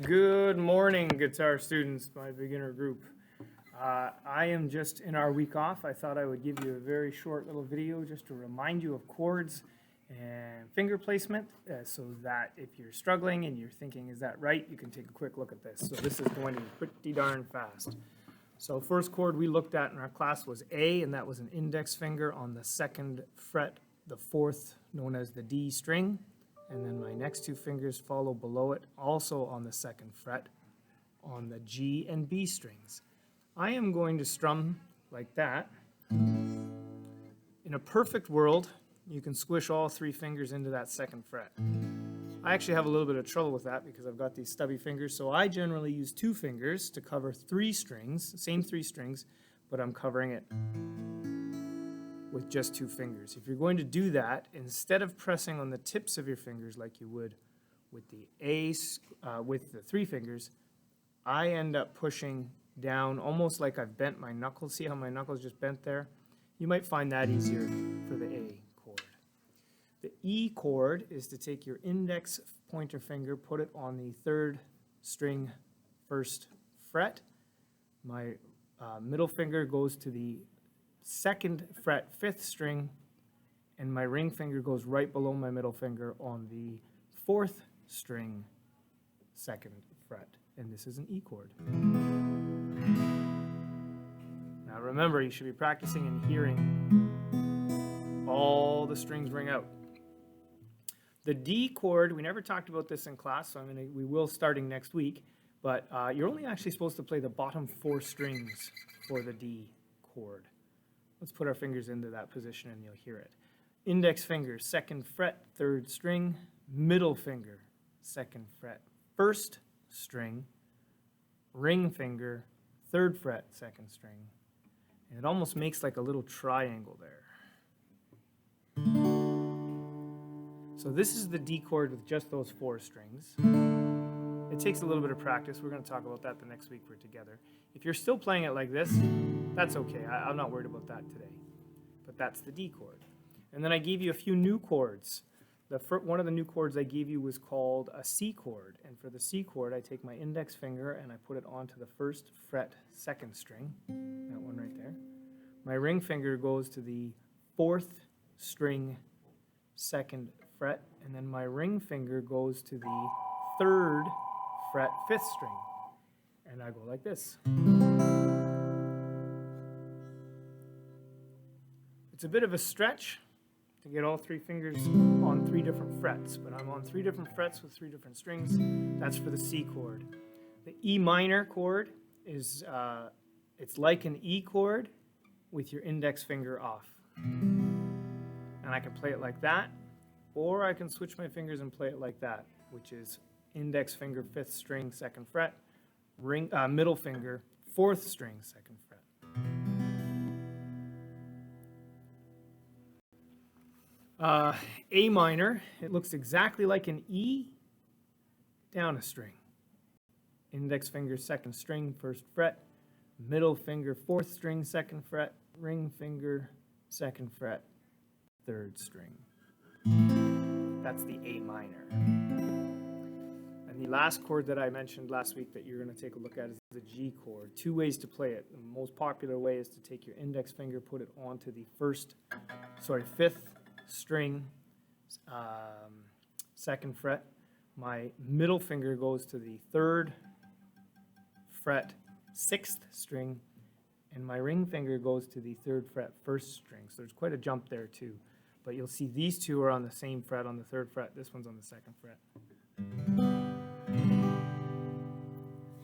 Good morning, guitar students, my beginner group. I am just in our week off. I thought I would give you a very short little video just to remind you of chords and finger placement so that if you're struggling and you're thinking, is that right, you can take a quick look at this. So this is going to be pretty darn fast. So first chord we looked at in our class was A, and that was an index finger on the second fret, the fourth, known as the D string. And then my next two fingers follow below it, also on the second fret, on the G and B strings. I am going to strum like that. In a perfect world, you can squish all three fingers into that second fret. I actually have a little bit of trouble with that because I've got these stubby fingers, so I generally use two fingers to cover three strings, same three strings, but I'm covering it with just two fingers. If you're going to do that, instead of pressing on the tips of your fingers like you would with the with the three fingers, I end up pushing down almost like I've bent my knuckles. See how my knuckles just bent there? You might find that easier for the A chord. The E chord is to take your index pointer finger, put it on the third string first fret. My middle finger goes to the second fret, fifth string, and my ring finger goes right below my middle finger on the fourth string, second fret, and this is an E chord. Now remember, you should be practicing and hearing all the strings ring out. The D chord, we never talked about this in class, so we will starting next week, but you're only actually supposed to play the bottom four strings for the D chord. Let's put our fingers into that position and you'll hear it. Index finger, second fret, third string. Middle finger, second fret, first string. Ring finger, third fret, second string. And it almost makes like a little triangle there. So this is the D chord with just those four strings. It takes a little bit of practice. We're going to talk about that the next week we're together. If you're still playing it like this, that's okay. I'm not worried about that today. But that's the D chord. And then I gave you a few new chords. One of the new chords I gave you was called a C chord. And for the C chord, I take my index finger and I put it onto the first fret, second string. That one right there. My ring finger goes to the fourth string, second fret. And then my ring finger goes to the third fret, fifth string. And I go like this. It's a bit of a stretch to get all three fingers on three different frets, but I'm on three different frets with three different strings. That's for the C chord. The E minor chord is, it's like an E chord with your index finger off. And I can play it like that, or I can switch my fingers and play it like that, which is index finger, fifth string, second fret, middle finger, fourth string, second fret. A minor, it looks exactly like an E down a string. Index finger, second string, first fret, middle finger, fourth string, second fret, ring finger, second fret, third string. That's the A minor. And the last chord that I mentioned last week that you're going to take a look at is the G chord. Two ways to play it. The most popular way is to take your index finger, put it onto the fifth string, second fret. My middle finger goes to the third fret, sixth string, and my ring finger goes to the third fret, first string. So there's quite a jump there too. But you'll see these two are on the same fret on the third fret. This one's on the second fret.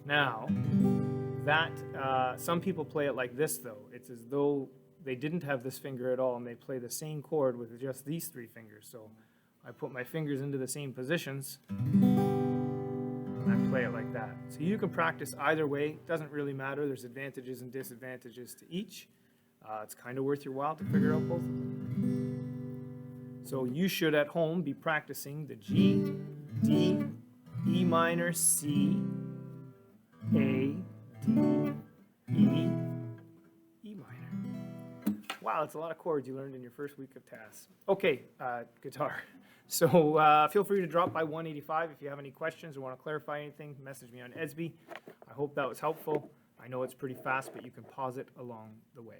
Now, some people play it like this though. It's as though they didn't have this finger at all and they play the same chord with just these three fingers. So I put my fingers into the same positions and I play it like that. So you can practice either way. It doesn't really matter. There's advantages and disadvantages to each. It's kind of worth your while to figure out both of them. So you should at home be practicing the G, D, E minor, C, A, D, E, E minor. Wow, that's a lot of chords you learned in your first week of TAS. Okay, guitar. So feel free to drop by 185 if you have any questions or want to clarify anything. Message me on ESB. I hope that was helpful. I know it's pretty fast, but you can pause it along the way.